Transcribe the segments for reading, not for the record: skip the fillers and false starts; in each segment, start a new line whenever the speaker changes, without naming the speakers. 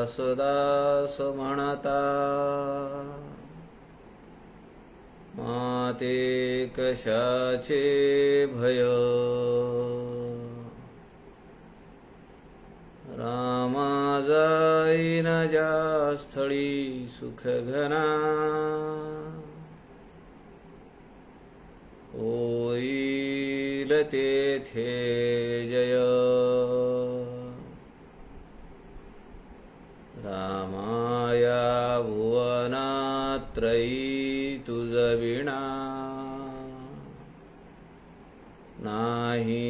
दास दास म्हणता माते कशाचे भय रामा जाईन ज्या स्थळी सुख घना होईल तेथे जय रामाया भुवनात्रयी तुझ विणा नाही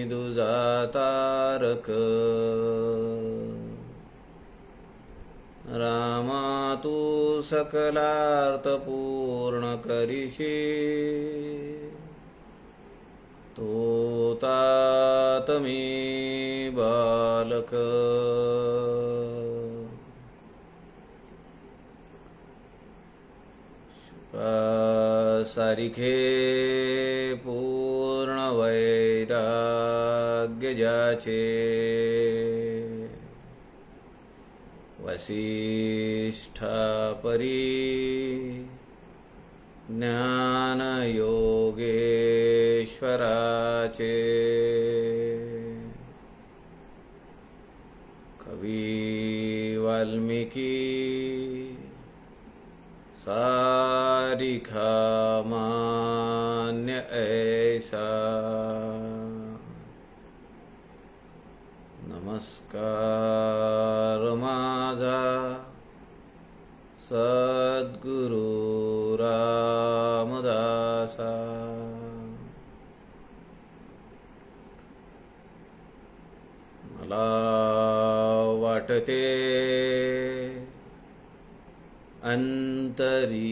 दुजा तारक रामा तू सकलार्थ पूर्ण करीशी तो तात मी बालक सारिखे पूर्ण वैराग्य ज्याचे वसिष्ठा परी ज्ञान योगेश्वराचे कवी वाल्मिकी सारिखा मान्य ऐसा नमस्कार माझा सद्गुरु रामदासा मला वाटते अंतरी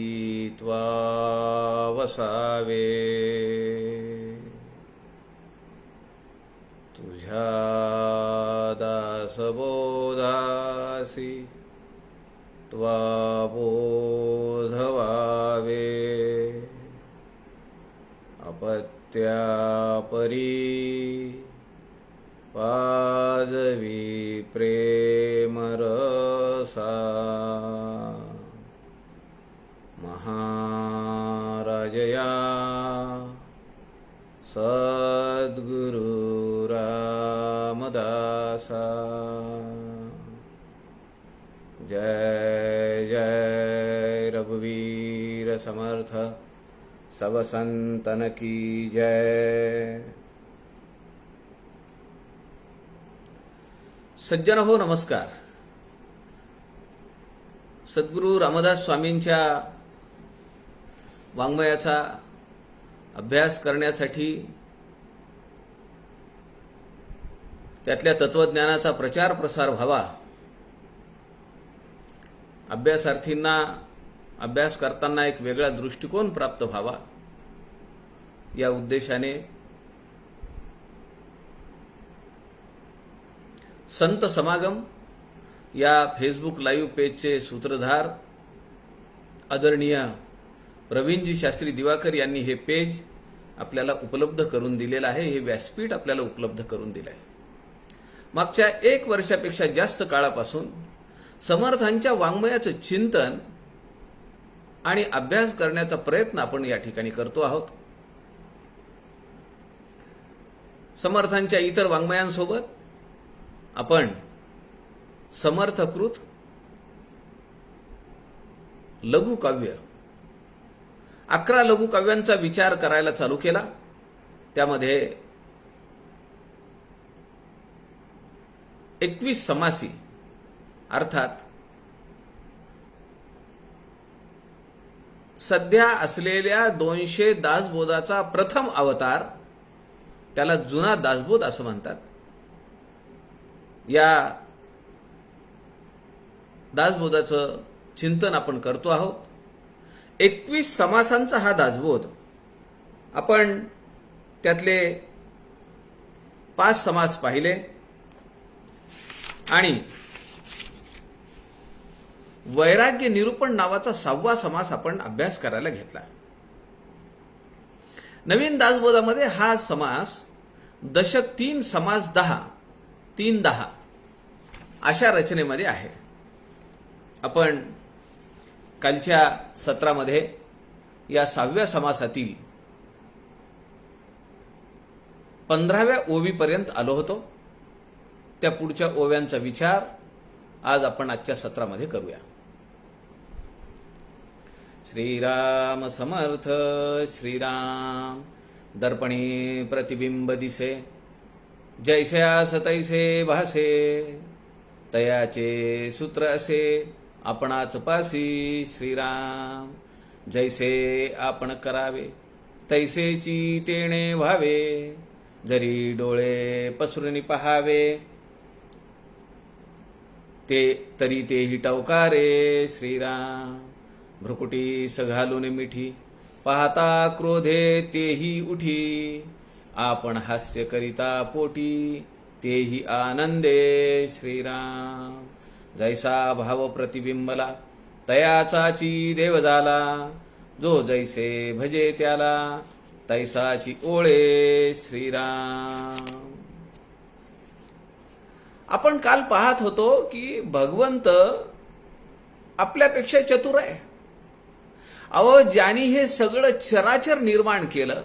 त्वा वसावे तुझ्या दासबोधासी त्वा बोधवावे अपत्या परी पाजवी प्रेमरसा महाराजया सद्गुरु रामदासा जय जय रघुवीर समर्थ सब संतन की जय। सज्जन हो नमस्कार। सद्गुरु रामदास स्वामींच्या वाङ्मयाचा अभ्यास करण्यासाठी त्यातल्या तत्वज्ञानाचा प्रचार प्रसार व्हावा, अभ्यासार्थींना अभ्यास करताना एक वेगळा दृष्टिकोन प्राप्त व्हावा या उद्देशाने संत समागम या फेसबुक लाईव्ह पेजचे सूत्रधार आदरणीय प्रवीणजी शास्त्री दिवाकर यांनी हे पेज आपल्याला उपलब्ध करून दिलेलं आहे, हे व्यासपीठ आपल्याला उपलब्ध करून दिलं आहे। मागच्या 1 वर्षापेक्षा जास्त काळापासून समर्थांच्या वाङ्मयाचं चिंतन आणि अभ्यास करण्याचा प्रयत्न आपण या ठिकाणी करतो आहोत। समर्थांच्या इतर वाङ्मयांसोबत आपण समर्थकृत लघुकाव्य 11 लघुकाव्यांचा विचार करायला चालू केला। त्यामध्ये 21 समासी अर्थात सध्या असलेल्या 200 दासबोधाचा प्रथम अवतार, त्याला जुना दासबोध असं म्हणतात। या दासबोधाचं चिंतन आपण करतो आहोत। 21 समासांचा हा दासबोध, आपण त्यातले 5 समास पाहिले आणि वैराग्य निरूपण नावाचा 6वा समास आपण अभ्यास करायला घेतला। नवीन दासबोधामध्ये हा समास दशक 3 समास 10 3 10 अशा रचनेमध्ये आहे। आपण कालच्या सत्रामध्ये या 6व्या समासातील 15व्या ओवीपर्यंत आलो होतो. त्या पुढच्या ओव्यांचा विचार आज आपण आजच्या सत्रामध्ये करूया. श्रीराम समर्थ. श्रीराम दर्पणी प्रतिबिंब दिसे, जैस्यास तैसे भासे, तयाचे सूत्र असे आपणाच पासी. श्रीराम जैसे आपण करावे, तैसेची तेणे व्हावे, जरी डोळे पसरून पहावे, ते तरी तेही टवकारे. श्रीराम भ्रुकुटी सघालून मिठी, पाहता क्रोधे तेही उठी, आपण हास्य करिता पोटी, तेही आनंदे. श्रीराम जैसा भाव प्रतिबिंबला, तयाचाची देव झाला, जो जैसे भजे त्याला, तैसाची ओळे. श्रीराम. आपण काल पाहत होतो की भगवंत आपल्यापेक्षा चतुर आहे. अहो, ज्यांनी हे सगळं चराचर निर्माण केलं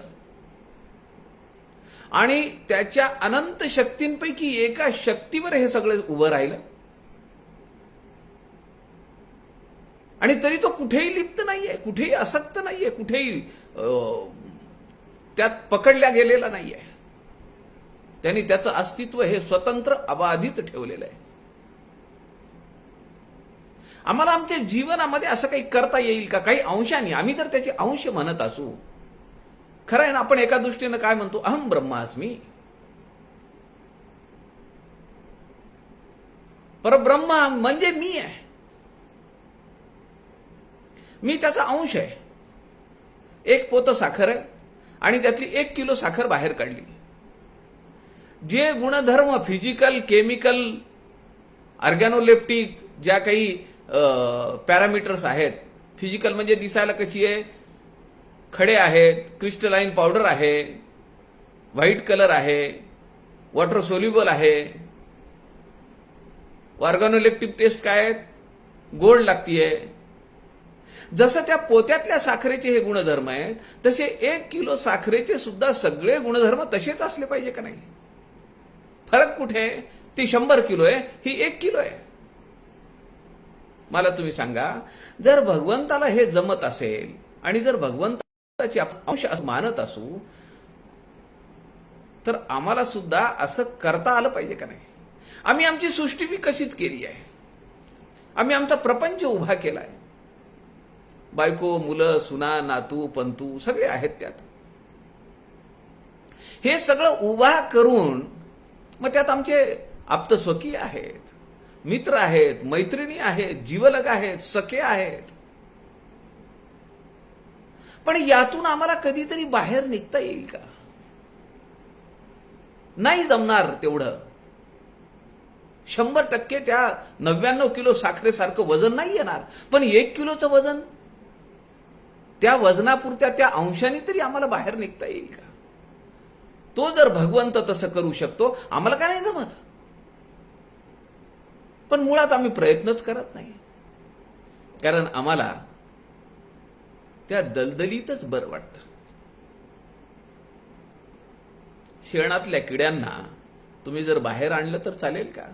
आणि त्याच्या अनंत शक्तींपैकी एका शक्तीवर हे सगळं उभं राहिलं, आणि तरी तो कुठेही लिप्त नाहीये, कुठेही आसक्त नाहीये, कुठेही त्यात पकडल्या गेलेला नाहीये. त्यांनी त्याचं अस्तित्व हे स्वतंत्र अबाधित ठेवलेलं आहे. आम्हाला आमच्या जीवनामध्ये असं काही करता येईल का? काही अंशाने आम्ही जर त्याचे अंश म्हणत असू, खरं आहे ना, आपण एका दृष्टीनं काय म्हणतो, अहम ब्रह्मास्मी, परब्रह्म म्हणजे मी आहे, मी त्याचा अंश आहे. एक पोतं साखर आहे आणि त्यातली 1 किलो साखर बाहेर काढली. जे गुणधर्म फिजिकल, केमिकल, ऑर्गॅनोलेप्टिक, ज्या काही पॅरामीटर्स आहेत, फिजिकल म्हणजे दिसायला कशी आहे, खडे आहेत, क्रिस्टलाइन पावडर आहे, व्हाईट कलर आहे, वॉटर सोल्युबल आहे. ऑर्गॅनोलेप्टिक टेस्ट काय आहेत, गोड लागतीये. जसं त्या पोत्यातल्या साखरेचे हे गुणधर्म आहेत, तसे 1 किलो साखरेचे सुद्धा सगळे गुणधर्म तसेच असले पाहिजे का नाही? फरक कुठे? ती 100 किलो आहे, ही 1 किलो आहे. मला तुम्ही सांगा, जर भगवंताला हे जमत असेल आणि जर भगवंताची अंश मानत असू, तर आम्हाला सुद्धा असं करता आलं पाहिजे का नाही? आम्ही आमची सृष्टी विकसित केली आहे, आम्ही आमचा प्रपंच उभा केलाय. बायको, मुलं, सुना, नातू, पंतू सगळे आहेत त्यात. हे सगळं उभा करून मग त्यात आमचे आप्तस्वकीय आहेत, मित्र आहेत, मैत्रिणी आहेत, जीवलग आहेत, सखे आहेत. पण यातून आम्हाला कधीतरी बाहेर निघता येईल का? नाही जमणार तेवढं. 100% त्या 99 किलो साखरेसारखं वजन नाही येणार, पण 1 किलोचं वजन, त्या वजनापुरत्या त्या अंशाने तरी आम्हाला बाहेर निघता येईल का? तो जर भगवंत तसं करू शकतो, आम्हाला का नाही जमत? पण मुळात आम्ही प्रयत्नच करत नाही, कारण आम्हाला त्या दलदलीतच बरं वाटतं. शेणातल्या किड्यांना तुम्ही जर बाहेर आणलं तर चालेल का?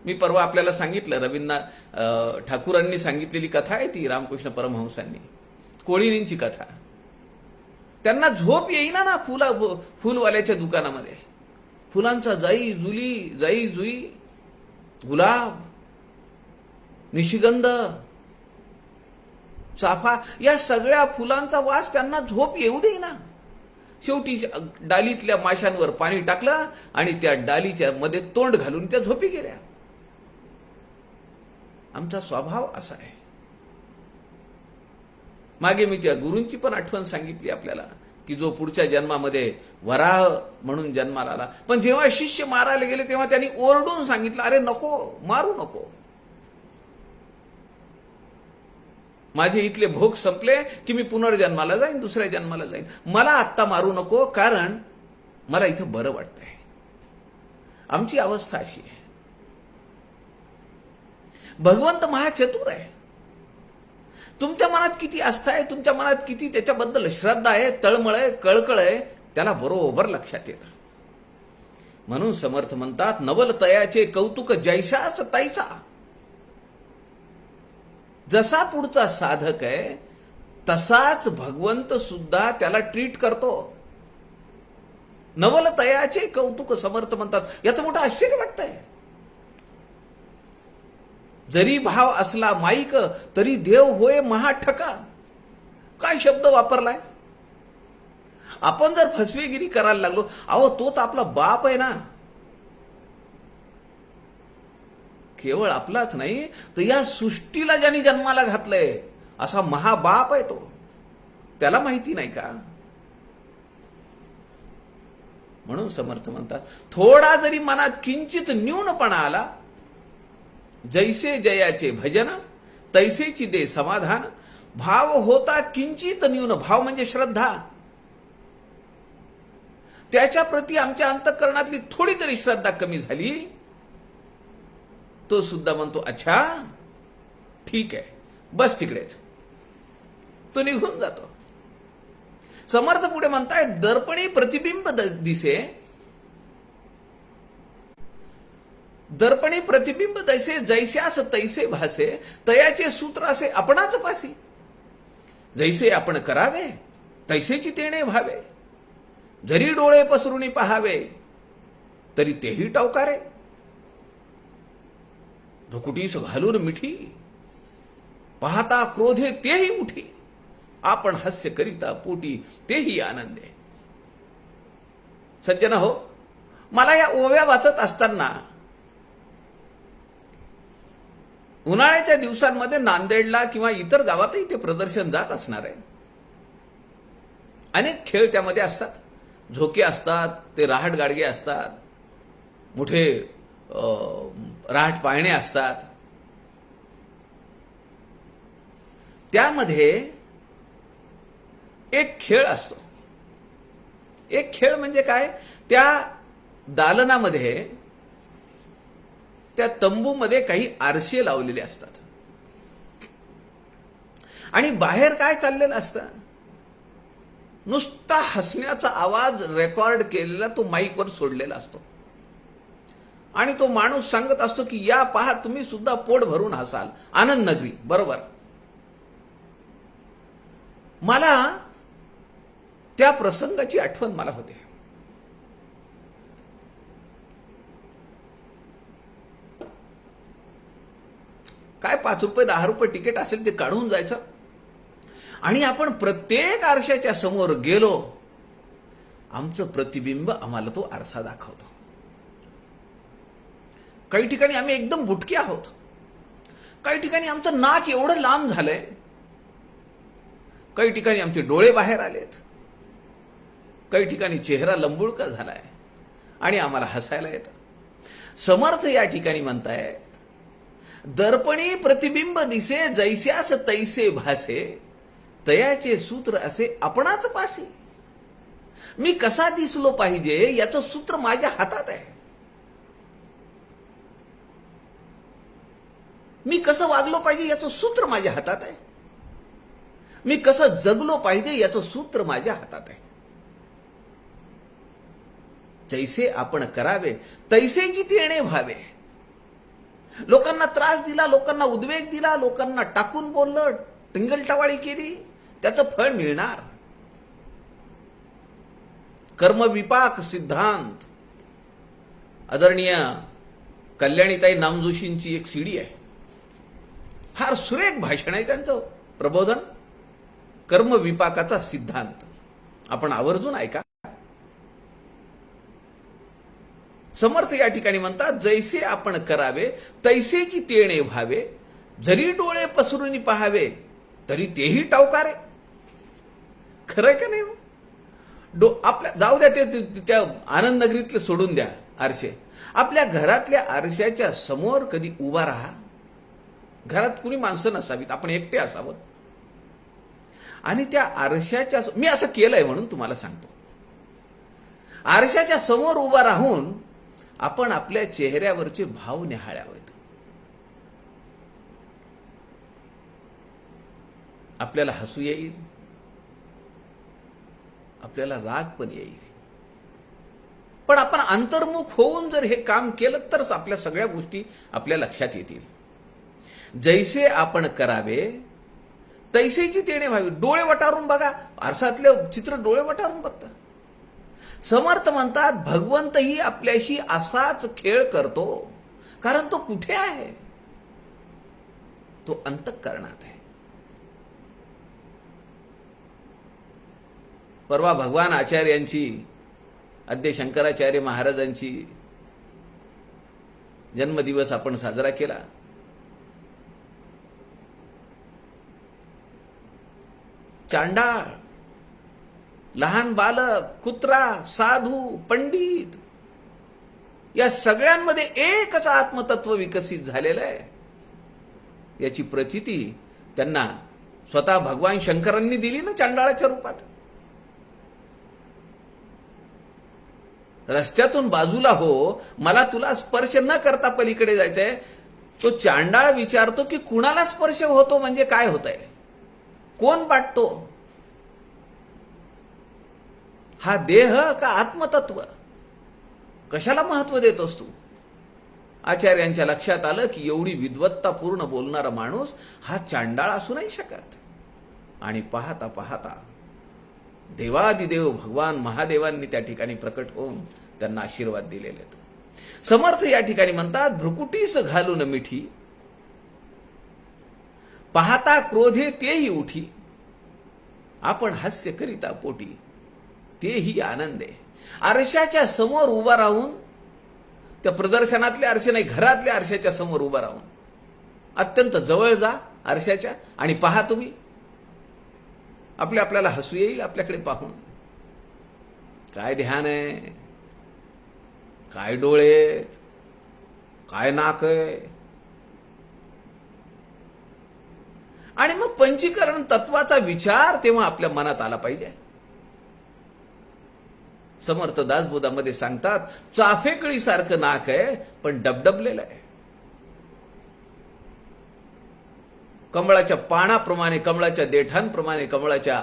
मी परवा आपल्याला सांगितलं, रवींद्रनाथ ठाकूरांनी सांगितलेली कथा आहे ती, रामकृष्ण परमहंसांनी, कोळीनींची कथा. त्यांना झोप येईना ना फुलवाल्याच्या दुकानामध्ये. फुलांचा जाई जुई, गुलाब, निशिगंध, चाफा, या सगळ्या फुलांचा वास त्यांना झोप येऊ देईना. शेवटी डालीतल्या माशांवर पाणी टाकलं आणि त्या डालीच्या मध्ये तोंड घालून त्या झोपी गेल्या. आमचा स्वभाव असा आहे. मागे मी त्या गुरूंची पण आठवण सांगितली आपल्याला, की जो पुढच्या जन्मामध्ये वराह म्हणून जन्माला आला, पण जेव्हा शिष्य मारायला गेले तेव्हा त्यांनी ओरडून सांगितलं, अरे नको, मारू नको, माझे इथले भोग संपले की मी पुनर्जन्माला जाईन, दुसऱ्या जन्माला जाईन, मला आत्ता मारू नको, कारण मला इथं बरं वाटतंय. आमची अवस्था अशी आहे. भगवंत महाचतुर आहे. तुमच्या मनात किती आस्था आहे, तुमच्या मनात किती त्याच्याबद्दल श्रद्धा आहे, तळमळ आहे, कळकळ आहे, त्याला बरोबर लक्षात येतं. म्हणून समर्थ म्हणतात, नवल तयाचे कौतुक जैशास तैसा. जसा पुढचा साधक आहे तसाच भगवंत सुद्धा त्याला ट्रीट करतो. नवल तयाचे कौतुक समर्थ म्हणतात. याचं मोठं आश्चर्य वाटतंय. जरी भाव असला माईक तरी देव होय महाठका. काय शब्द वापरलाय. आपण जर फसवेगिरी करायला लागलो, अहो तो तर आपला बाप आहे ना. केवळ आपलाच नाही तर या सृष्टीला ज्यांनी जन्माला घातलंय असा महाबाप आहे तो. त्याला माहिती नाही का. म्हणून समर्थ म्हणतात, थोडा जरी मनात किंचित न्यूनपणा आला, जैसे जयाचे भजन तैसेची दे समाधान. भाव होता किंचित न्यून, भाव म्हणजे श्रद्धा. त्याच्या प्रती आमच्या अंतःकरणातली थोडी जरी श्रद्धा कमी झाली, तो सुद्धा म्हणतो अच्छा ठीक आहे, बस तिकडेच. तो निघून जातो. समर्थ पुढे म्हणताय, दर्पणी प्रतिबिंब दिसे, दर्पणी प्रतिबिंब दैसे जैस्यास तैसे भासे. तयाचे सूत्र असे आपणाच पासी. जैसे आपण करावे तैसेची तेणे व्हावे. जरी डोळे पसरून पहावे तरी तेही टावकारे. भ्रुकुटीस घालून मिठी, पाहता क्रोधे तेही उठी. आपण हास्य करिता पोटी तेही आनंदे. सज्जन हो, मला या ओव्या वाचत असताना उन्हाळ्याच्या दिवसांमध्ये नांदेडला किंवा इतर गावातही ते प्रदर्शन जात असणार आहे. अनेक खेळ त्यामध्ये असतात. झोके असतात, ते राहट गाडगे असतात, मोठे राहट पाळणे असतात. त्यामध्ये एक खेळ असतो. एक खेळ म्हणजे काय, त्या दालनामध्ये, त्या तंबूमध्ये काही आरशे लावलेले असतात आणि बाहेर काय चाललेलं असतं, नुसता हसण्याचा आवाज रेकॉर्ड केलेला तो माईकवर सोडलेला असतो. आणि तो माणूस सांगत असतो की या पहा, तुम्ही सुद्धा पोट भरून हसाल. आनंद नगरी. बरोबर. मला त्या प्रसंगाची आठवण मला होते. काय 5 रुपये 10 रुपये तिकीट असेल ते काढून जायचं आणि आपण प्रत्येक आरशाच्या समोर गेलो, आमचं प्रतिबिंब आम्हाला तो आरसा दाखवतो. काही ठिकाणी आम्ही एकदम बुटके आहोत, काही ठिकाणी आमचं नाक एवढं लांब झालंय, काही ठिकाणी आमचे डोळे बाहेर आलेत, काही ठिकाणी चेहरा लंबुळका झालाय आणि आम्हाला हसायला येतं. समर्थ या ठिकाणी म्हणतायत, दर्पणी प्रतिबिंब दिसे जैस्यास तैसे भासे. तयाचे सूत्र असे आपणाच पाशी. मी कसा दिसलो पाहिजे याचं सूत्र माझ्या हातात आहे. मी कसं वागलो पाहिजे याचं सूत्र माझ्या हातात आहे. मी कसं जगलो पाहिजे याचं सूत्र माझ्या हातात आहे. जैसे आपण करावे तैसेची तेणे व्हावे. लोकांना त्रास दिला, लोकांना उद्वेग दिला, लोकांना टाकून बोललं, टिंगलटवाळी केली, त्याचं फळ मिळणार. कर्मविपाक सिद्धांत. आदरणीय कल्याणीताई नामजोशींची एक सीडी आहे, फार सुरेख भाषण आहे त्यांचं. प्रबोधन, कर्मविपाकाचा सिद्धांत. आपण आवर्जून ऐका. समर्थ या ठिकाणी म्हणतात, जैसे आपण करावे तैसेची तेणे व्हावे. जरी डोळे पसरून पहावे तरी तेही टावकारे. खरंय का नाही हो? आपल्या जाऊ द्या, ते त्या आनंद नगरीतले सोडून द्या आरशे. आपल्या घरातल्या आरशाच्या समोर कधी उभा राहा. घरात कुणी माणसं नसावीत, आपण एकटे असावं आणि त्या आरशाच्या, मी असं केलंय म्हणून तुम्हाला सांगतो, आरशाच्या समोर उभा राहून आपण आपल्या चेहऱ्यावरचे भाव निहाळावेत. आपल्याला हसू येईल, आपल्याला राग पण येईल, पण आपण अंतर्मुख होऊन जर हे काम केलं तरच आपल्या सगळ्या गोष्टी आपल्या लक्षात येतील. जैसे आपण करावे तैसेची तेणे व्हावी. डोळे वटारून बघा, आरसातले चित्र डोळे वटारून बघता. समर्थ म्हणतात भगवंतही आपल्याशी असाच खेळ करतो, कारण तो कुठे आहे? तो अंतःकरणात आहे. परवा भगवान आचार्यांची, आद्य शंकराचार्य महाराजांची जन्मदिवस आपण साजरा केला. चांडाळ, लहान बालक, कुत्रा, साधू, पंडित या सगळ्यांमध्ये एकच आत्मतत्व विकसित झालेलं आहे. याची प्रचिती त्यांना स्वतः भगवान शंकरांनी दिली ना चांडाळाच्या रूपात. रस्त्यातून बाजूला हो, मला तुला स्पर्श न करता पलीकडे जायचंय. तो चांडाळ विचारतो की कुणाला स्पर्श होतो म्हणजे काय होतंय, कोण वाटतो, हा देह का आत्मतत्व? कशाला महत्व देतोस तू? आचार्यांच्या लक्षात आलं की एवढी विद्वत्तापूर्ण बोलणारा माणूस हा चांडाळ असू नाही शकत. आणि पाहता पाहता देवादिदेव भगवान महादेवांनी त्या ठिकाणी प्रकट होऊन त्यांना आशीर्वाद दिलेले. समर्थ या ठिकाणी म्हणतात भ्रुकुटीस घालून मिठी, पाहता क्रोधे तेही उठी, आपण हास्य करिता पोटी तेही आनंदे. आरशाच्या समोर उभा राहून, त्या प्रदर्शनातले आरसे नाही, घरातल्या आरशाच्या समोर उभा राहून अत्यंत जवळ जा आरशाच्या आणि पहा तुम्ही. आपल्याला हसू येईल आपल्याकडे पाहून. काय ध्यान आहे, काय डोळे, काय नाक आहे. आणि मग पंचीकरण तत्वाचा विचार तेव्हा आपल्या मनात आला पाहिजे. समर्थ दासबोधामध्ये सांगतात चाफेकळी सारखं नाक आहे पण डबडबलेलं आहे. कमळाच्या पानाप्रमाणे, कमळाच्या देठांप्रमाणे, कमळाच्या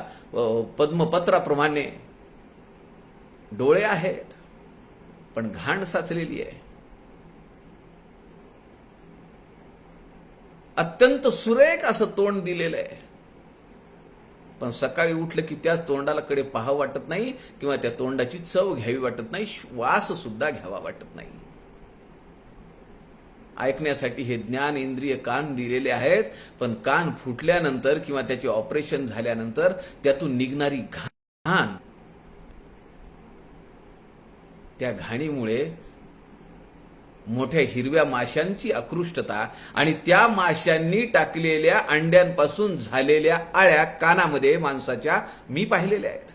पद्मपत्राप्रमाणे डोळे आहेत पण घाण साचलेली आहे. अत्यंत सुरेख असं तोंड दिलेलं आहे, पण सकाळी उठलं की त्याच तोंडाला कडे पाहावं वाटत नाही किंवा त्या तोंडाची चव घ्यावी वाटत नाही, श्वास सुद्धा घ्यावा वाटत नाही. ऐकण्यासाठी हे ज्ञान इंद्रिय कान दिलेले आहेत, पण कान फुटल्यानंतर किंवा त्याचे ऑपरेशन झाल्यानंतर त्यातून निघणारी घाण, त्या घाणीमुळे मोठ्या हिरव्या माशांची आकृष्टता आणि त्या माशांनी टाकलेल्या अंड्यांपासून झालेल्या आळ्या कानामध्ये माणसाच्या मी पाहिलेल्या आहेत.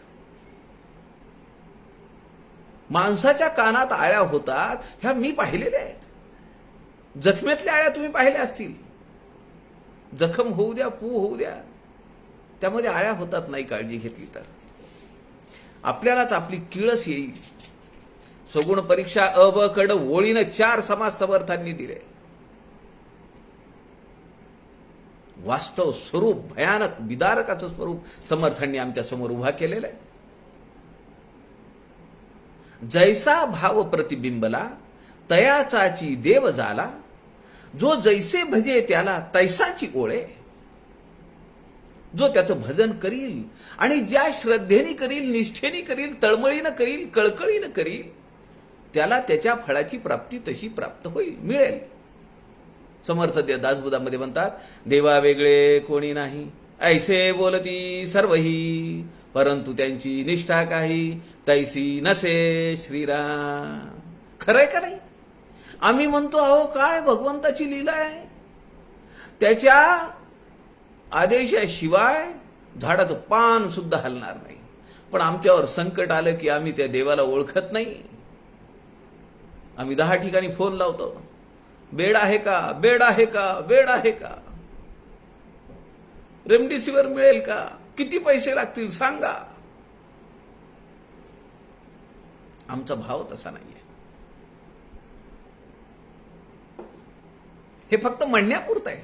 माणसाच्या कानात आळ्या होतात ह्या मी पाहिलेल्या आहेत. जखमेतल्या आळ्या तुम्ही पाहिल्या असतील. जखम होऊ द्या, पू होऊ द्या, त्यामध्ये आळ्या होतात नाही काळजी घेतली तर. आपल्यालाच आपली किळस येईल. सगुण परीक्षा अ ब कड ओळीनं 4 समास समर्थांनी दिले. वास्तव स्वरूप भयानक विदारकाचं स्वरूप समर्थांनी आमच्या समोर उभा केलेलं आहे. जैसा भाव प्रतिबिंबला तयाचाची देव झाला, जो जैसे भजे त्याला तैसाची ओळे. जो त्याचं भजन करील आणि ज्या श्रद्धेने करील, निष्ठेने करील, तळमळीनं करील, कळकळीनं करील, त्याला त्याच्या फळाची प्राप्ती तशी प्राप्त होईल, मिळेल. समर्थ दासबोधामध्ये म्हणतात देवा वेगळे कोणी नाही, ऐसे बोलती सर्वही, परंतु त्यांची निष्ठा काही तैसी नसे श्रीराम. खरंय का नाही? आम्ही म्हणतो अहो काय भगवंताची लीला आहे, त्याच्या आदेशाशिवाय झाडाचं पान सुद्धा हलणार नाही. पण आमच्यावर संकट आलं की आम्ही त्या देवाला ओळखत नाही. आम्ही 10 ठिकाणी फोन लावतो, बेड आहे का, बेड आहे का, बेड आहे का, रेमडेसिवीर मिळेल का, किती पैसे लागतील सांगा. आमचा भाव तसा नाहीये. हे फक्त म्हणण्यापुरतं आहे.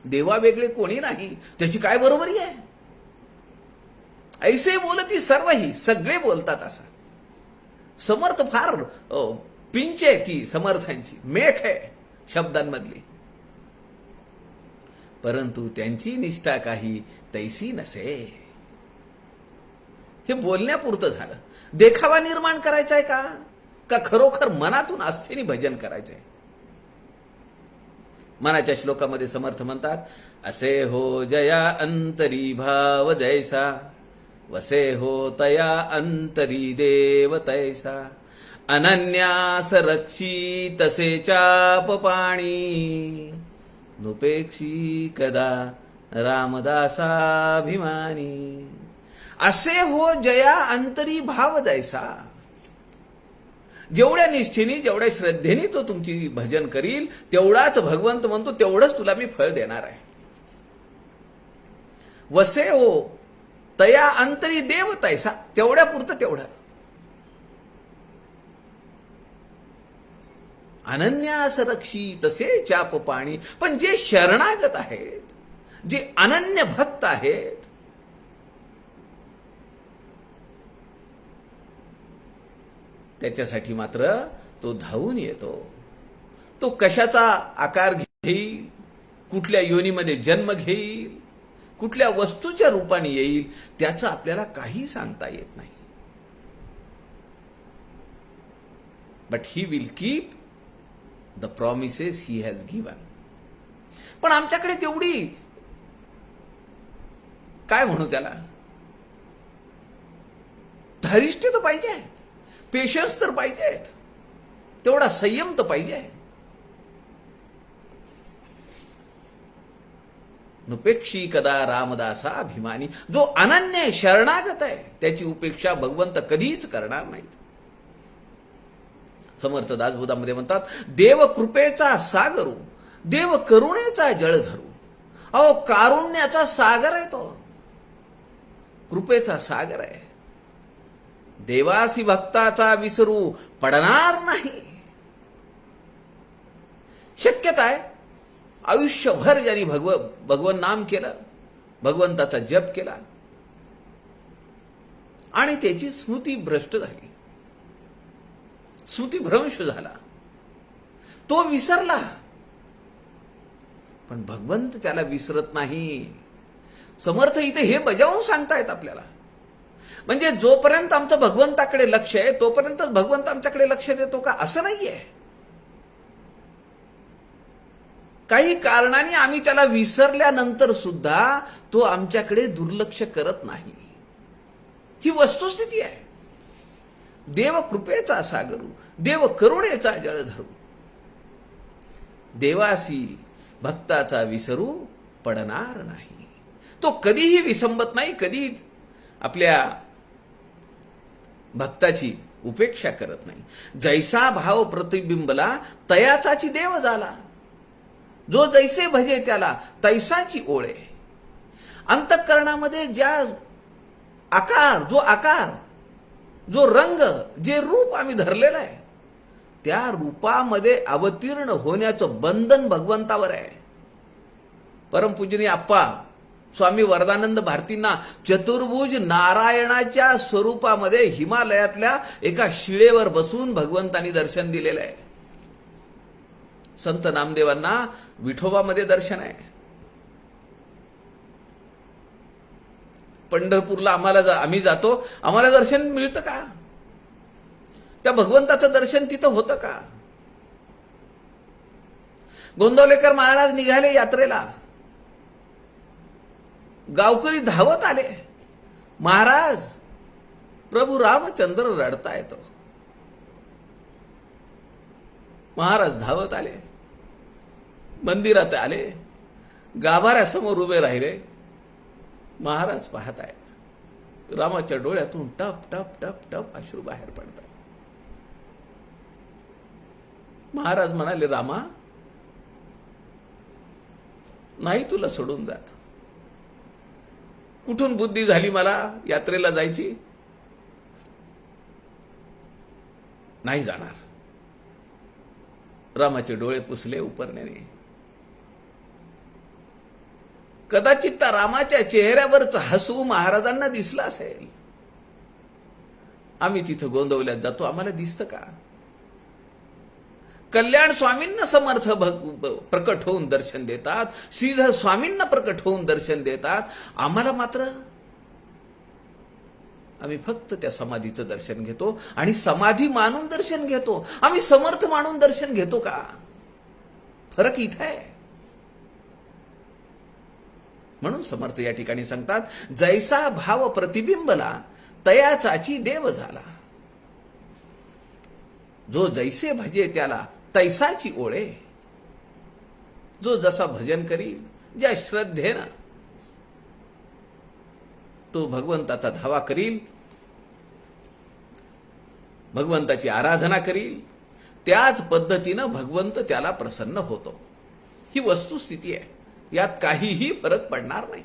देवा वेगळे कोणी नाही, त्याची काय बरोबरी आहे? ऐसे बोलती सर्वही, सगळे बोलतात असं. समर्थ फार पिंच आहे ती समर्थांची, मेख आहे शब्दांमधली, परंतु त्यांची निष्ठा काही तैसी नसे. हे बोलण्यापुरतं झालं. देखावा निर्माण करायचा आहे का खरोखर मनातून आस्थेने भजन करायचं आहे? मनाच्या श्लोकामध्ये समर्थ म्हणतात, असे हो जया अंतरी भाव जैसा, वसे हो तया अंतरी देव तैसा, अनन्यास रक्षी तसे चाप पाणी, नुपेक्षी कदा रामदासाभिमानी. असे हो जया अंतरी भाव जैसा. जेवढ्या निष्ठेने जेवढ्या श्रद्धेने तो तुमची भजन करील, तेवढाच भगवंत म्हणतो तेवढंच तुला मी फळ देणार आहे. वसे हो तया अंतरी देव तैसा, तेवढ्या पुरतं तेवढं. अनन्यास रक्षी तसे चाप पाणी. पण जे शरणागत आहेत, जे अनन्य भक्त आहेत, त्याच्यासाठी मात्र तो धावून येतो. तो कशाचा आकार घेईल, कुठल्या योनीमध्ये जन्म घेईल, कुठल्या वस्तूच्या रूपाने येईल, त्याचं आपल्याला काही सांगता येत नाही. But he will keep the promises he has given. पण आमच्याकडे तेवढी काय म्हणू त्याला, धारिष्ट्य तर पाहिजे, पेशन्स तर पाहिजे, तेवढा संयम तर पाहिजे. नुपेक्षी कदा रामदासा अभिमानी. जो अनन्य शरणागत आहे त्याची उपेक्षा भगवंत कधीच करणार नाहीत. समर्थ दासबोधामध्ये म्हणतात, देव कृपेचा सागरू, देव करुणेचा जळ धरू. अहो, कारुण्याचा सागर आहे तो, कृपेचा सागर आहे. देवासी भक्ताचा विसरू पडणार नाही. शक्यता आहे आयुष्यभर ज्यांनी भगवन नाम केलं, भगवंताचा जप केला आणि त्याची स्मृती भ्रष्ट झाली, स्मृतिभ्रंश झाला, तो विसरला, पण भगवंत त्याला विसरत नाही. समर्थ इथे हे बजावून सांगतायत आपल्याला. म्हणजे जोपर्यंत आमचं भगवंताकडे लक्ष आहे तोपर्यंतच भगवंत आमच्याकडे लक्ष देतो का, असं नाहीये. काही कारणाने आम्ही त्याला विसरल्यानंतर सुद्धा तो आमच्याकडे दुर्लक्ष करत नाही. ही वस्तुस्थिती आहे. देव कृपेचा सागरू, देव करुणेचा जळ धरू. देवासी भक्ताचा विसरू पडणार नाही. तो कधीही विसंबत नाही, कधी आपल्या भक्ताची उपेक्षा करत नाही. जैसा भाव प्रतिबिंबला तयाचाची देव झाला. जो जैसे भजे त्याला तैसाची ओळे. अंतःकरणामध्ये जो रंग, जे रूप आम्ही धरलेलं आहे, त्या रूपामध्ये अवतीर्ण होण्याचं बंधन भगवंतावर आहे. परमपूजनीय आप्पा स्वामी वरदानंद भारतींना चतुर्भुज नारायणाच्या स्वरूपामध्ये हिमालयातल्या एका शिळेवर बसून भगवंतांनी दर्शन दिलेलं आहे. संत नामदेवांना विठोबामध्ये दर्शन आहे. पंढरपूरला आम्ही जातो, आम्हाला दर्शन मिळतं का? त्या भगवंताचं दर्शन तिथं होतं का? गोंदवलेकर महाराज निघाले यात्रेला, गावकरी धावत आले, महाराज प्रभू रामचंद्र रडतायत. महाराज धावत आले, मंदिरात आले, गाभाऱ्यासमोर उभे राहिले. महाराज पाहत आहेत, रामाच्या डोळ्यातून टप टप टप टप अश्रू बाहेर पडतात. महाराज म्हणाले, रामा नाही तुला सोडून जात. कुठून बुद्धी झाली मला यात्रेला जायची? नाही जाणार. रामाचे डोळे पुसले उपरण्याने. कदाचित त्या रामाच्या चेहऱ्यावरच हसू महाराजांना दिसलं असेल. आम्ही तिथं गोंदवल्यात जातो, आम्हाला दिसतं का? कल्याण स्वामींना समर्थ प्रकट होऊन दर्शन देतात, श्रीधर स्वामींना प्रकट होऊन दर्शन देतात. आम्हाला मात्र आम्ही फक्त त्या समाधीचं दर्शन घेतो आणि समाधी मानून दर्शन घेतो. आम्ही समर्थ मानून दर्शन घेतो का? फरक इथं आहे. म्हणून समर्थ या ठिकाणी सांगतात, जैसा भाव प्रतिबिंबला तयाचाची देव झाला. जो जैसे भजे त्याला तैसाची ओळे. जो जसा भजन करील, ज्या श्रद्धेनं तो भगवंताचा धावा करील, भगवंताची आराधना करील, त्याच पद्धतीनं भगवंत त्याला प्रसन्न होतो. ही वस्तुस्थिती आहे, यात काहीही फरक पडणार नाही.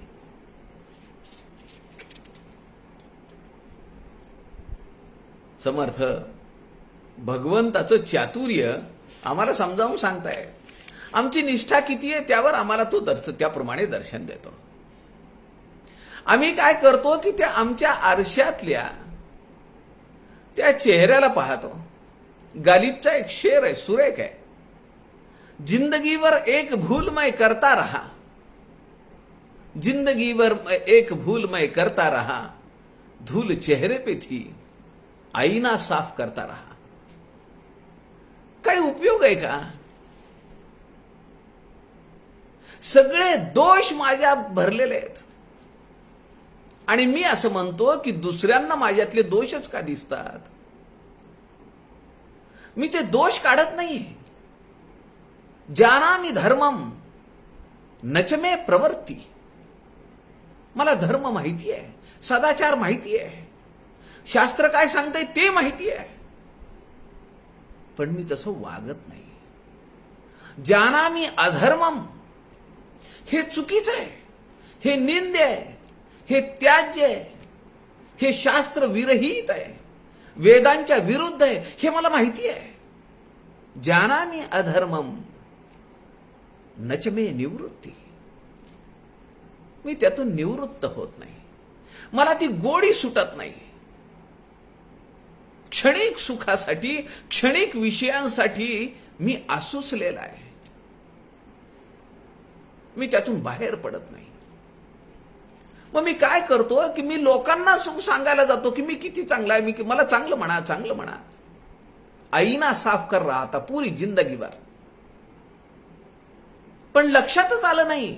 समर्थ भगवंताचं चातुर्य आम्हाला समजावून सांगताय. आमची निष्ठा किती आहे त्यावर आम्हाला तो त्याप्रमाणे दर्शन देतो. आम्ही काय करतो की त्या आमच्या आरशातल्या त्या चेहऱ्याला पाहतो. गालिबचा एक शेर आहे, सुरेख आहे. जिंदगीवर एक भूल मैं करता रहा, जिंदगीवर एक भूल मैं करता रहा, धूल चेहरे पे थी आईना साफ करता रहा. काही उपयोग आहे का? सगळे दोष माझ्या भरलेले आहेत आणि मी असं म्हणतो की दुसऱ्यांना माझ्यातले दोषच का दिसतात? मी ते दोष काढत नाही. जानामि धर्मम नचमे प्रवृत्ती. मला धर्म माहिती आहे, सदाचार माहिती आहे, शास्त्र काय सांगतंय ते माहिती आहे, पण मी तसं वागत नाही. जानामि अधर्मम, हे चुकीचं आहे, हे निंद्य आहे, हे त्याज्य आहे, हे शास्त्र विरहित आहे, वेदांच्या विरुद्ध आहे, हे मला माहिती आहे. जानामि अधर्मम नचमे निवृत्ती. मी त्यातून निवृत्त होत नाही. मला ती गोडी सुटत नाही. क्षणिक सुखासाठी, क्षणिक विषयांसाठी मी आसुसलेला आहे. मी त्यातून बाहेर पडत नाही. मग मी काय करतो की मी लोकांना सुख सांगायला जातो की मी किती चांगला आहे, मी मला चांगलं म्हणा, चांगलं म्हणा. आईना साफ कर रहा था पूरी जिंदगीभर, पण लक्षातच आलं नाही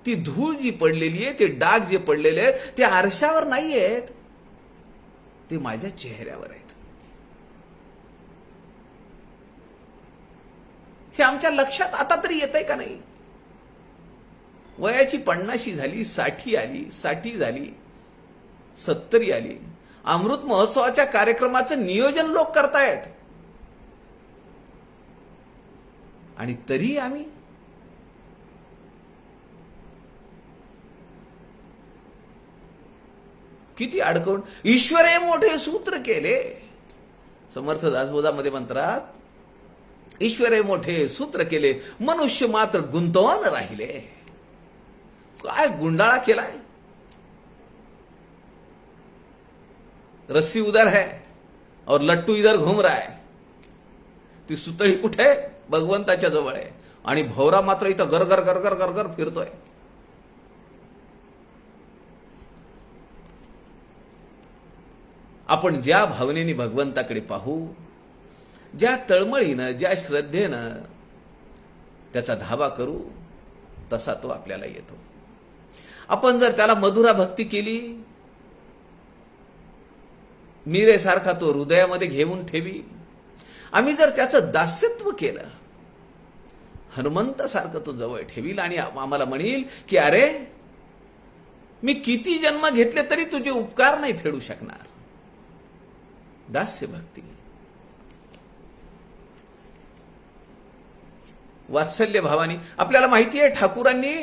ती धूळ जी पडलेली आहे, ते डाग जे पडलेले आहेत ते आरशावर नाही आहेत, ते माझ्या चेहऱ्यावर आहेत. हे आमच्या लक्षात आता तरी येतंय का नाही? वयाची 50 झाली, 60 आली, 60 झाली, 70 आली. अमृत महोत्सवाच्या कार्यक्रमाचं नियोजन लोक करतायत आणि तरी आम्ही किती अडकवून. ईश्वरे मोठे सूत्र केले. समर्थ दासबोधामध्ये म्हणतात, ईश्वरे मोठे सूत्र केले, मनुष्य मात्र गुंतवून राहिले. काय गुंडाळा केलाय. रस्सी उधर है और लट्टू इधर घूम रहा है. ती सुतळी कुठे? भगवंताच्या जवळ आहे आणि भोवरा मात्र इथं गरगर गरगर गरगर फिरतोय. आपण ज्या भावनेने भगवंताकडे पाहू, ज्या तळमळीनं, ज्या श्रद्धेनं त्याचा धावा करू, तसा तो आपल्याला येतो. आपण जर त्याला मधुरा भक्ती केली, मीरेसारखा तो हृदयामध्ये घेऊन ठेवी. आम्ही जर त्याचं दास्यत्व केलं, हनुमंतासारखं तो जवळ ठेवील आणि आम्हाला म्हणेल की अरे मी किती जन्म घेतले तरी तुझे उपकार नाही फेडू शकणार. दास्य भक्ती, वात्सल्य भावानी. आपल्याला माहिती आहे ठाकूरांनी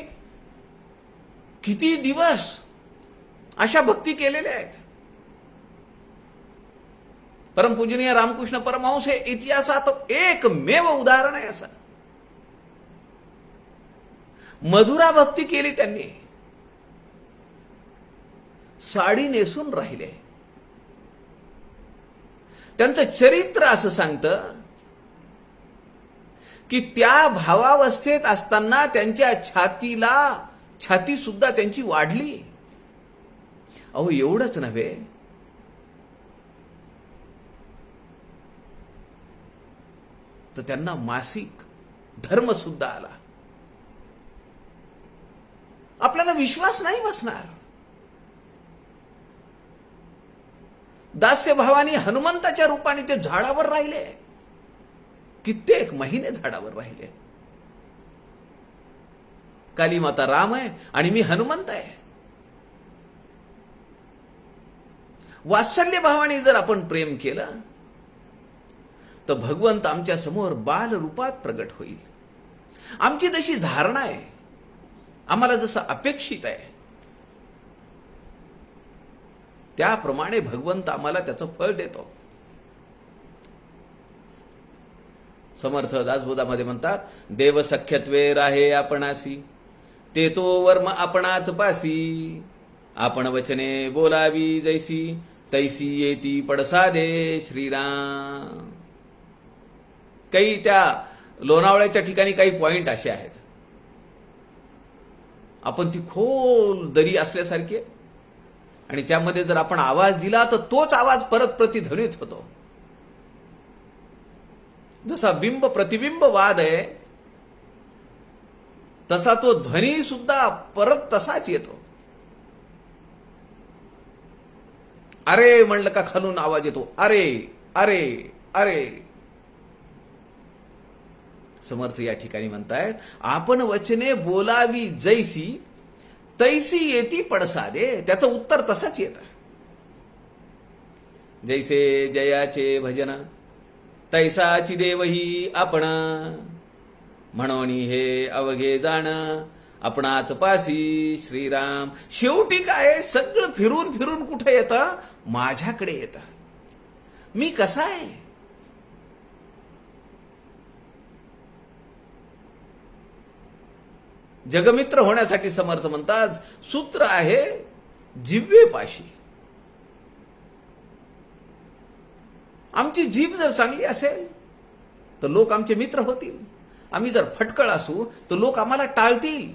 किती दिवस अशा भक्ती केलेल्या आहेत. परमपूजनीय रामकृष्ण परमहंस हे इतिहासात एकमेव उदाहरण आहे. असं मधुरा भक्ती केली त्यांनी, साडी नेसून राहिले. त्यांचं चरित्र असं सांगतं की त्या भावावस्थेत असताना त्यांच्या छाती सुद्धा त्यांची वाढली. अहो, एवढंच नव्हे, तर त्यांना मासिक धर्म सुद्धा आला. आपल्याला विश्वास नाही बसणार. दास्य भावानी हनुमंताच्या रूपाने ते झाडावर राहिले, कित्येक महिने झाडावर राहिले. काली माता राम आहे आणि मी हनुमंत आहे. वात्सल्य भावाने जर आपण प्रेम केलं तर भगवंत आमच्या समोर बाल रूपात प्रगट होईल. आमची जशी धारणा आहे, आम्हाला जसं अपेक्षित आहे, त्याप्रमाणे भगवंत आम्हाला त्याचं फळ देतो. समर्थ दासबोधामध्ये म्हणतात, देव सख्यत्वे राहे आपणासी, ते तो वर्म आपणाच पासी. आपण वचने बोलावी जैसी, तैसी येती पडसादे श्रीराम. काही त्या लोणावळ्याच्या ठिकाणी काही पॉइंट असे आहेत, आपण ती खोल दरी असल्यासारखी आहे, आणि त्यामध्ये जर आपण आवाज दिला तर तोच आवाज परत प्रतिध्वनित होतो. जसा बिंब प्रतिबिंब वाद आहे, तसा तो ध्वनी सुद्धा परत तसाच येतो. अरे म्हणलं का खालून आवाज येतो, अरे अरे अरे. समर्थ या ठिकाणी म्हणतायत, आपण वचने बोलावी जैसी, तैसी येती पडसादे. त्याचं उत्तर तसंच येतं. जैसे जयाचे भजन, तैसाची देवही आपण. म्हणून हे अवघे जाण, आपणाच पासी श्रीराम. शेवटी काय, सगळं फिरून फिरून कुठे येतं, माझ्याकडे येतं. मी कसा आहे, जगमित्र होण्यासाठी समर्थ म्हणतात, सूत्र आहे जिव्हेपाशी. आमची जीभ जर चांगली असेल तर लोक आमचे मित्र होतील. आम्ही जर फटकळ असू तर लोक आम्हाला टाळतील.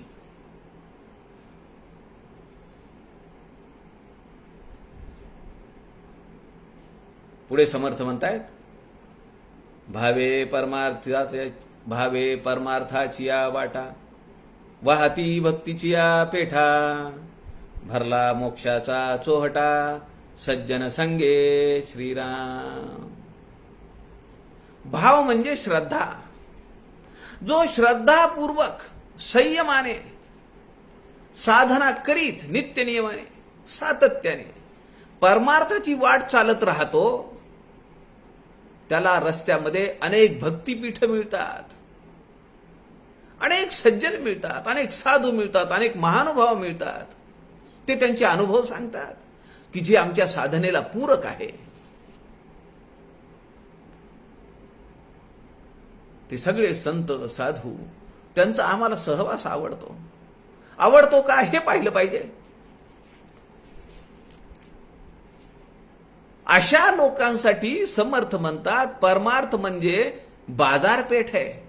पुढे समर्थ म्हणतायत, भावे परमार्थाची या वाटा, वाहती भक्तीची या पेठा. भरला मोक्षाचा चोहटा, सज्जन संगे श्रीराम. भाव म्हणजे श्रद्धा. जो श्रद्धापूर्वक संयमाने साधना करीत नित्य नियमाने सातत्याने परमार्थाची वाट चालत राहतो, त्याला रस्त्यामध्ये अनेक भक्तिपीठ मिळतात, अनेक सज्जन मिळतात, अनेक साधू मिळतात, अनेक महानुभाव मिळतात. ते त्यांचे अनुभव सांगतात की जे आमच्या साधनेला पूरक आहे. ते सगळे संत साधू, त्यांचा आम्हाला सहवास आवडतो. आवडतो का हे पाहिलं पाहिजे. अशा लोकांसाठी समर्थ म्हणतात, परमार्थ म्हणजे बाजारपेठ आहे.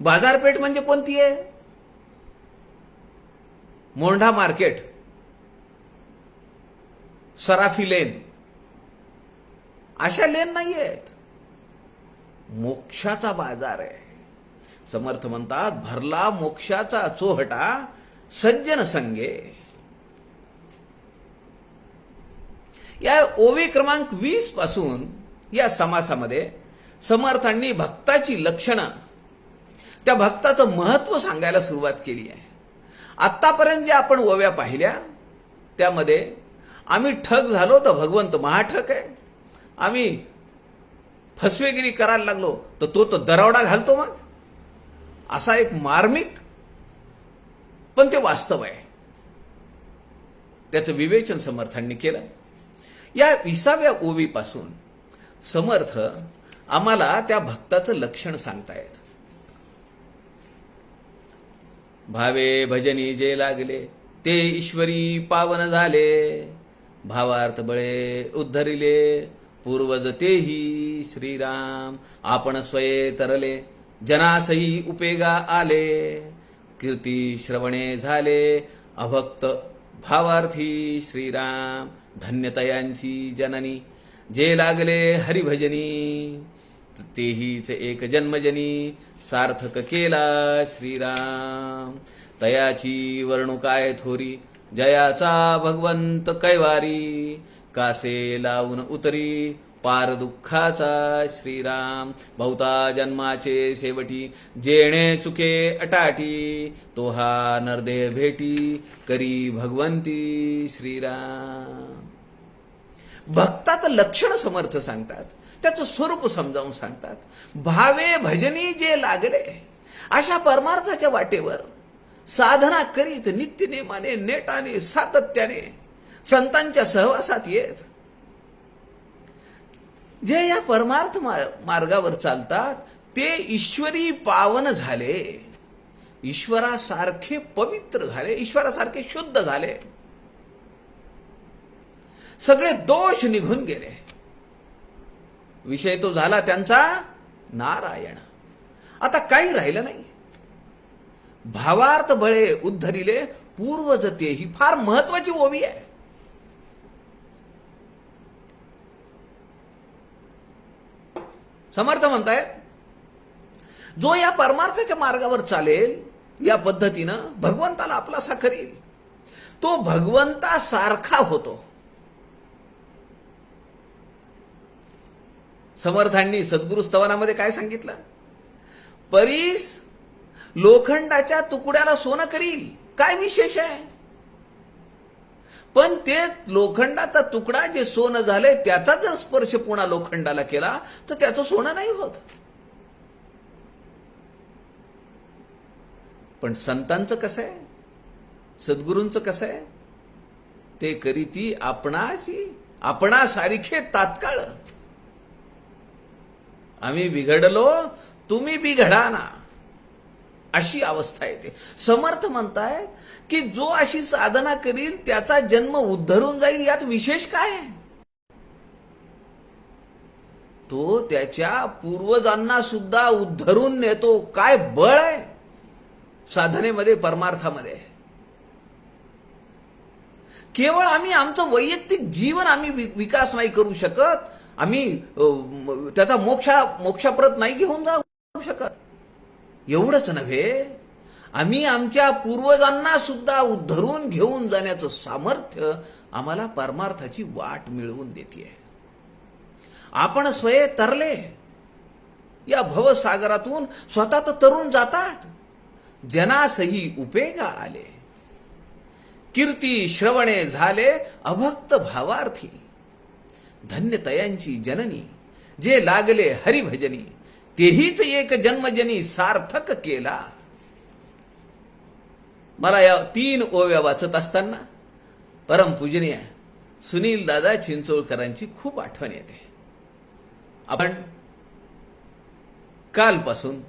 बाजारपेठ म्हणजे कोणती आहे? मोंढा मार्केट, सराफी लेन, अशा लेन नाही आहेत. मोक्षाचा बाजार आहे. समर्थ म्हणतात, भरला मोक्षाचा चोहटा, सज्जन संगे. या ओवी क्रमांक 20 पासून या समासामध्ये समर्थांनी भक्ताची लक्षणं, त्या भक्ताचं महत्व सांगायला सुरुवात केली आहे. आत्तापर्यंत जे आपण ओव्या पाहिल्या त्यामध्ये आम्ही ठग झालो तर भगवंत महाठग आहे, आम्ही फसवेगिरी करायला लागलो तर तो दरावडा घालतो. मग असा एक मार्मिक, पण ते वास्तव आहे, त्याचं विवेचन समर्थांनी केलं. या 20व्या ओवीपासून समर्थ आम्हाला त्या भक्ताचं लक्षण सांगतायत. भावे भजनी जे लागले ते ईश्वरी पावन झाले. भावार्थ बळे उद्धरिले पूर्वज तेही श्रीराम. आपण स्वये तरले जनासही उपेगा आले. कीर्ती श्रवणे झाले अभक्त भावार्थी श्रीराम. धन्यतयांची जननी जे लागले हरिभजनी. तेहीच एक जन्मजनी सार्थक केला श्रीराम. तयाची वर्णू काय थोरी जयाचा भगवंत कैवारी. कासे लावून उतरी पार दुःखाचा श्रीराम. बहुता जन्माचे शेवटी जेणे चुके अटाटी. तो हा नरदेह भेटी करी भगवंती श्रीराम. भक्ताचं लक्षण समर्थ सांगतात, त्याचं स्वरूप समजावून सांगतात. भावे भजनी जे लागले अशा परमार्थाच्या वाटेवर साधना करीत नित्यनेमाने नेटाने सातत्याने संतांच्या सहवासात येत जे या परमार्थ मार्गावर चालतात ते ईश्वरी पावन झाले. ईश्वरासारखे पवित्र झाले, ईश्वरासारखे शुद्ध झाले. सगळे दोष निघून गेले. विषय तो झाला त्यांचा नारायण. आता काही राहिलं नाही. भावार्थ बळे उद्धरिले पूर्वज तेही. फार महत्वाची ओवी आहे. समर्थ म्हणतायत जो या परमार्थाच्या मार्गावर चालेल या पद्धतीनं भगवंताला आपलासा करील तो भगवंतासारखा होतो. समर्थांनी सद्गुरु स्तवनामध्ये काय सांगितलं? परीस लोखंडाच्या तुकड्याला सोनं करील, काय विशेष आहे? पण ते लोखंडाचा तुकडा जे सोनं झाले त्याचा जर स्पर्श पुन्हा लोखंडाला केला तर त्याचं सोनं नाही होत. पण संतांचं कसं आहे, सद्गुरूंचं कसं आहे? ते करीती आपणासारखे तात्काळ. आम्ही बिघडलो तुम्ही बिघडा ना, अशी अवस्था येते. समर्थ म्हणतायत की जो अशी साधना करील त्याचा जन्म उद्धरून जाईल. यात विशेष काय आहे? तो त्याच्या पूर्वजांना सुद्धा उद्धरून नेतो. काय बळ आहे साधनेमध्ये, परमार्थामध्ये. केवळ आम्ही आमचं वैयक्तिक जीवन आम्ही विकास नाही करू शकत, आम्ही त्याचा मोक्षाप्रत नाही घेऊन जाऊ शकत. एवढंच नव्हे, आम्ही आमच्या पूर्वजांना सुद्धा उद्धरून घेऊन जाण्याचं सामर्थ्य आम्हाला परमार्थाची वाट मिळवून देते. आपण स्वये तरले या भवसागरातून स्वतः तर तरुण जातात, जनासही उपेगा आले. कीर्ती श्रवणे झाले अभक्त भावार्थी. धन्यतयांची जननी जे लागले हरिभजनी. तेहीच एक जन्मजनी सार्थक केला. मला या 3 ओव्या वाचत असताना परमपूजनीय सुनील दादा चिंचोळकरांची खूप आठवण येते. आपण कालपासून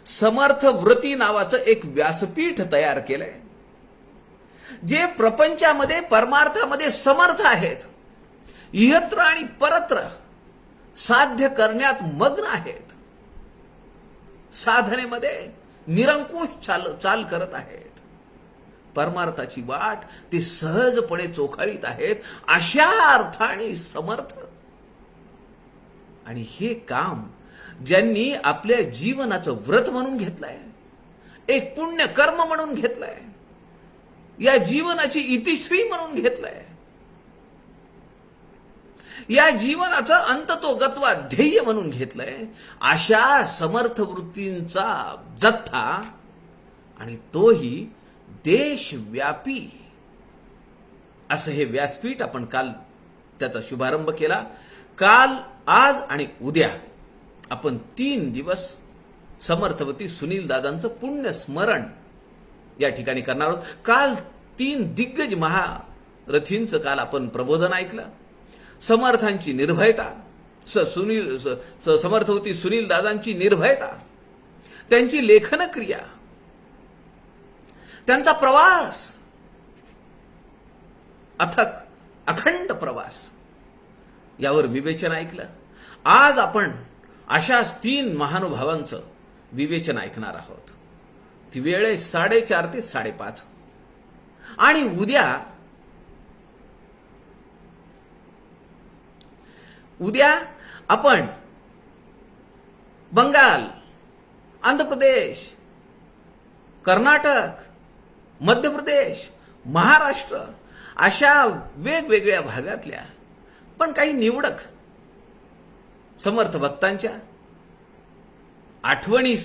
समर्थ व्रती नावाचं एक व्यासपीठ तयार केलंय, जे प्रपंचामध्ये परमार्थामध्ये समर्थ आहेत, इहत्र आणि परत्र साध्य करण्यात मग्न आहेत, साधनेमध्ये निरंकुश चाल करत आहेत, परमार्थाची वाट ते सहजपणे चोखाळीत आहेत, अशा अर्थाने समर्थ. आणि हे काम ज्यांनी आपल्या जीवनाचं व्रत म्हणून घेतलंय, एक पुण्य कर्म म्हणून घेतलंय, या जीवनाची इतिश्री म्हणून घेतलंय, या जीवनाचं अंततोगत्वा ध्येय म्हणून घेतलंय, अशा समर्थ वृत्तींचा जथ्था, आणि तोही देशव्यापी असं हे व्यासपीठ आपण काल त्याचा शुभारंभ केला. काल, आज आणि उद्या आपण 3 दिवस समर्थवती सुनील दादांचं पुण्य स्मरण या ठिकाणी करणार आहोत. काल 3 दिग्गज महारथींचं काल आपण प्रबोधन ऐकलं. समर्थांची निर्भयता, समर्थवती सुनील दादांची निर्भयता, त्यांची लेखन क्रिया, त्यांचा प्रवास अथक अखंड प्रवास यावर विवेचन ऐकलं. आज आपण अशाच 3 महानुभावांचं विवेचन ऐकणार आहोत. ती वेळ आहे 4:30 ते 5:30. आणि उद्या आपण बंगाल, आंध्र प्रदेश, कर्नाटक, मध्य प्रदेश, महाराष्ट्र अशा वेगवेगळ्या भागातल्या पण काही निवडक समर्थ भक्तांच्या आठवणी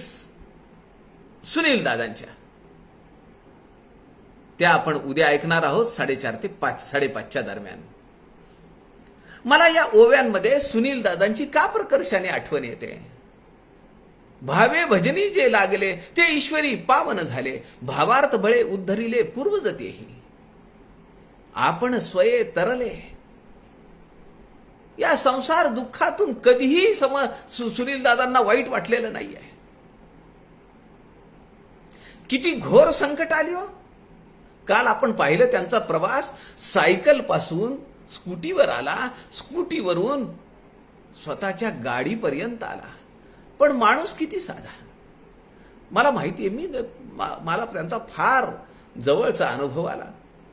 सुनील दादांच्या त्या आपण उद्या ऐकणार आहोत 4:30 ते 5:30च्या दरम्यान. मला या ओव्यांमध्ये सुनील दादांची का प्रकर्षाने आठवण येते. भावे भजनी जे लागले ते ईश्वरी पावन झाले, भावार्थ बळे उद्धरिले पूर्वजतेही, आपण स्वये तरले. या संसार दुःखातून कधीही सुनील दादांना वाईट वाटलेलं नाहीये. किती घोर संकट आली हो. काल आपण पाहिलं त्यांचा प्रवास सायकल पासून स्कूटीवर आला, स्कूटीवरून स्वतःच्या गाडीपर्यंत आला. पण माणूस किती साधा. मला माहिती आहे, मला त्यांचा फार जवळचा अनुभव आला.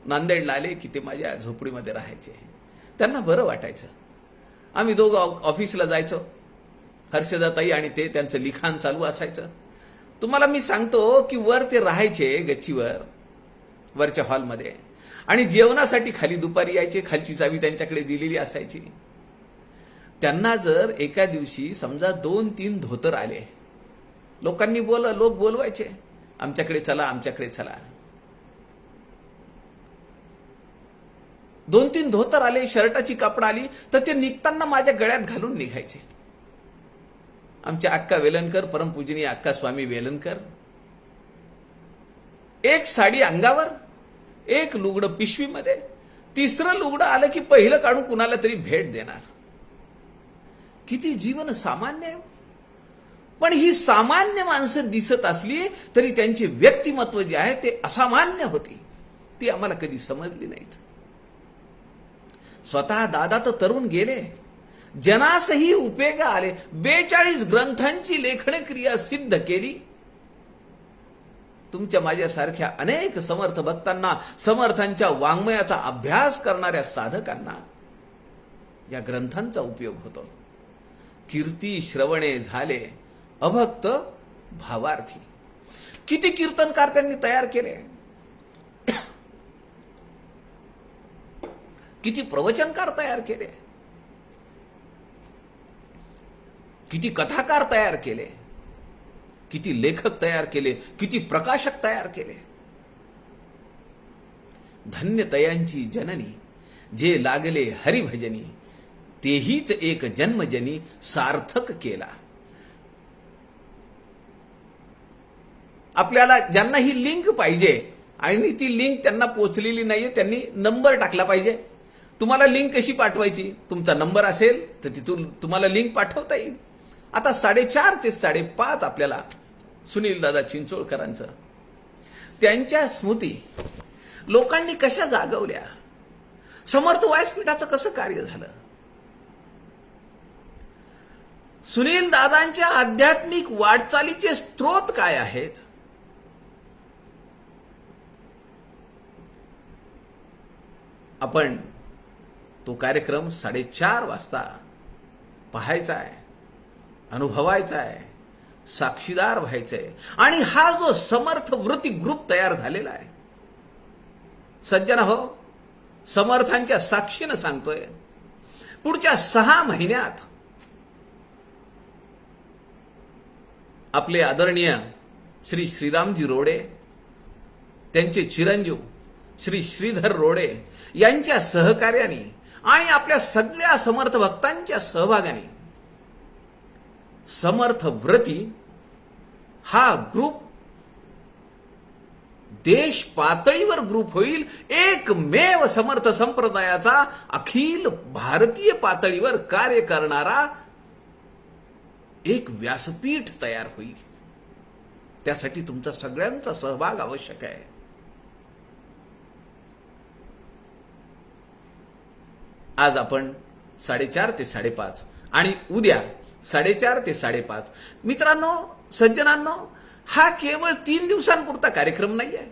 नांदेडला आले की ते माझ्या झोपडीमध्ये राहायचे. त्यांना बरं वाटायचं. आम्ही दोघं ऑफिसला जायचो. हर्षदाताई आणि ते त्यांचं लिखाण चालू असायचं. तुम्हाला मी सांगतो की वर ते राहायचे गच्चीवर, वरच्या हॉलमध्ये, आणि जेवणासाठी खाली दुपारी यायचे. खालची चावी त्यांच्याकडे दिलेली असायची. त्यांना जर एका दिवशी समजा 2-3 धोतर आले, लोक बोलवायचे, आमच्याकडे चला, आमच्याकडे चला. 2-3 धोतर आले, शर्टाची कापड आली तर ते निघताना माझ्या गळ्यात घालून निघायचे. आमच्या अक्का वेलणकर, परमपूजनीय अक्का स्वामी वेलणकर, एक साडी अंगावर, एक लुगडं पिशवीमध्ये, 3रं लुगडं आलं की पहिलं काढून कुणाला तरी भेट देणार. किती जीवन सामान्य आहे. पण ही सामान्य माणसं दिसत असली तरी त्यांचे व्यक्तिमत्व जे आहे ते असामान्य होते. ती आम्हाला कधी समजली नाहीत. स्वतः दादा तर तरुण गेले, जनासही उपयोगा आले. 42 ग्रंथांची लेखन क्रिया सिद्ध केली. तुमच्या माझ्यासारख्या अनेक समर्थ भक्तांना, समर्थांच्या वाङ्मयाचा अभ्यास करणाऱ्या साधकांना या ग्रंथांचा उपयोग होतो. कीर्ती श्रवणे झाले अभक्त भावार्थी. किती कीर्तनकार त्यांनी तयार केले, किती प्रवचनकार तयार केले, किती कथाकार तयार केले, किती लेखक तयार केले, किती प्रकाशक तयार केले. धन्यतयांची जननी जे लागले हरिभजनी, तेहीच एक जन्मजनी सार्थक केला. आपल्याला ज्यांना ही लिंक पाहिजे आणि ती लिंक त्यांना पोचलेली नाहीये, त्यांनी नंबर टाकला पाहिजे. तुम्हाला लिंक कशी पाठवायची? तुमचा नंबर असेल तर तिथून तुम्हाला लिंक पाठवता येईल. आता 4:30 ते 5:30 आपल्याला सुनील दादा चिंचोळकरांचं, त्यांच्या स्मृती लोकांनी कशा जागवल्या, समर्थ व्यासपीठाचं कसं कार्य झालं, सुनील दादांच्या आध्यात्मिक वाटचालीचे स्रोत काय आहेत, आपण तो कार्यक्रम 4:30 वाजता पाहायचा आहे, अनुभवायचा आहे, साक्षीदार व्हायचंय. आणि हा जो समर्थ वृत्ती ग्रुप तयार झालेला आहे, सज्जन हो, समर्थांच्या साक्षीनं सांगतोय, पुढच्या 6 महिन्यात आपले आदरणीय श्री श्रीरामजी रोडे, त्यांचे चिरंजीव श्री श्रीधर रोडे यांच्या सहकार्याने आणि आपल्या सगळ्या समर्थ भक्तांच्या सहभागाने समर्थ व्रती हा ग्रुप देश पातळीवर ग्रुप होईल. एकमेव समर्थ संप्रदायाचा अखिल भारतीय पातळीवर कार्य करणारा एक व्यासपीठ तयार होईल. त्यासाठी तुमचा सगळ्यांचा सहभाग आवश्यक आहे. आज आपण 4:30 ते 5:30 आणि उद्या 4:30 ते 5:30. मित्रांनो, सज्जनांनो, हा केवळ 3 दिवसांपुरता कार्यक्रम नाही आहे.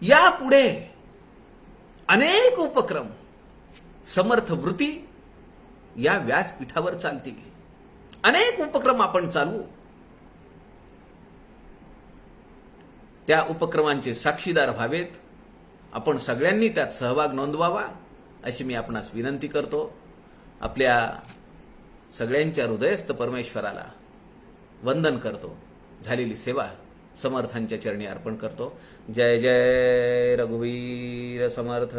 यापुढे अनेक उपक्रम समर्थ वृत्ती या व्यासपीठावर चालतील. अनेक उपक्रम आपण चालवू. त्या उपक्रमांचे साक्षीदार व्हावेत. आपण सगळ्यांनी त्यात सहभाग नोंदवावा अशी मी आपणास विनंती करतो. आपल्या सगळ्यांच्या हृदयस्थ परमेश्वराला वंदन करतो. झालेली सेवा समर्थांच्या चरणी अर्पण करतो. जय जय रघुवीर समर्थ.